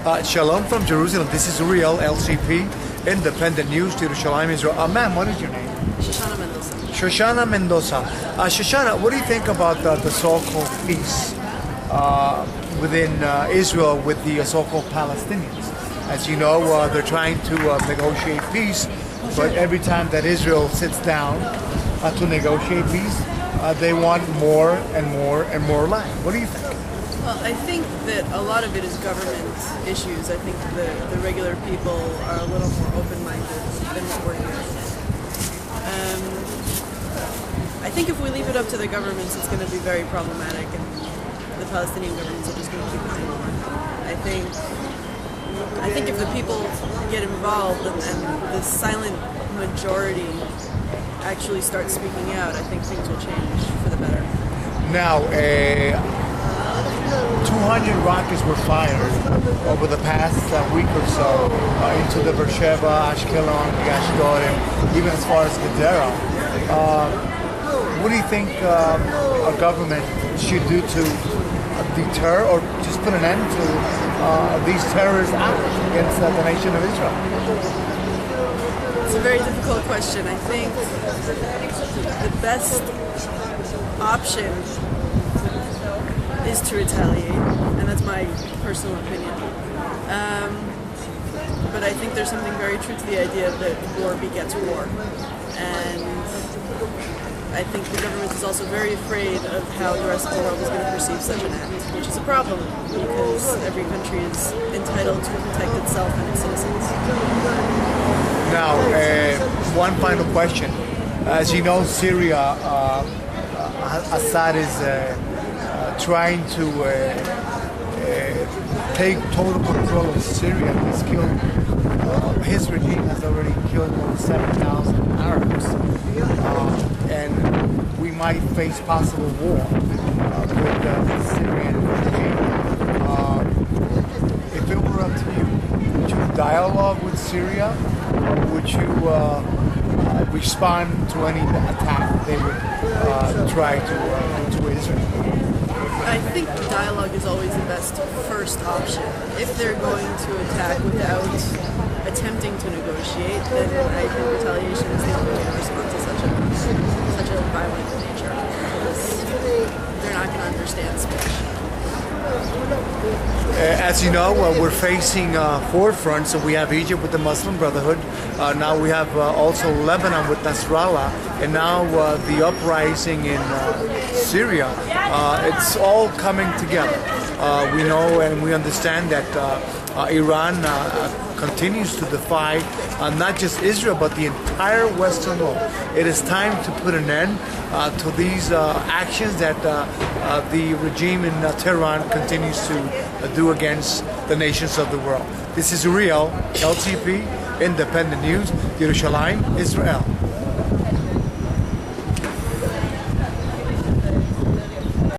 Shalom from Jerusalem. This is Uriel, LCP, Independent News, Jerusalem, Israel. Ma'am, what is your name? Shoshana Mendoza. Shoshana Mendoza. Shoshana, what do you think about the so-called peace within Israel with the so-called Palestinians? As you know, they're trying to negotiate peace, but every time that Israel sits down to negotiate peace, they want more and more and more land. What do you think? Well, I think that a lot of it is government issues. I think the regular people are a little more open-minded than what we're hearing. I think if we leave it up to the governments, it's going to be very problematic, and the Palestinian governments are just going to keep pushing more. I think if the people get involved and the silent majority actually start speaking out, I think things will change for the better. Now, 200 rockets were fired over the past week or so into the Beersheba, Ashkelon, the Ashdod, and even as far as Gadara. What do you think a government should do to deter or just put an end to these terrorist acts against the nation of Israel? It's a very difficult question. I think the best option is to retaliate, and that's my personal opinion. But I think there's something very true to the idea that war begets war, and I think the government is also very afraid of how the rest of the world is going to perceive such an act, which is a problem because every country is entitled to protect itself and its citizens. Now, one final question. As you know, Syria, Assad is trying to take total control of Syria. He's killed, his regime has already killed over 7,000 Arabs. And we might face possible war with the Syrian regime. If it were up to you, would you dialogue with Syria, or would you respond to any attack they would try to do to Israel? I think dialogue is always the best first option. If they're going to attack without attempting to negotiate, then I think retaliation is the only way to respond to such a violent nature, because they're not going to understand speech. As you know, we're facing four fronts. So we have Egypt with the Muslim Brotherhood. Now we have also Lebanon with Nasrallah, and now the uprising in Syria. It's all coming together. We know and we understand that Iran continues to defy not just Israel but the entire Western world. It is time to put an end to these actions that the regime in Tehran continues to do against the nations of the world. This is Uriel, LTP, Independent News, Jerusalem, Israel.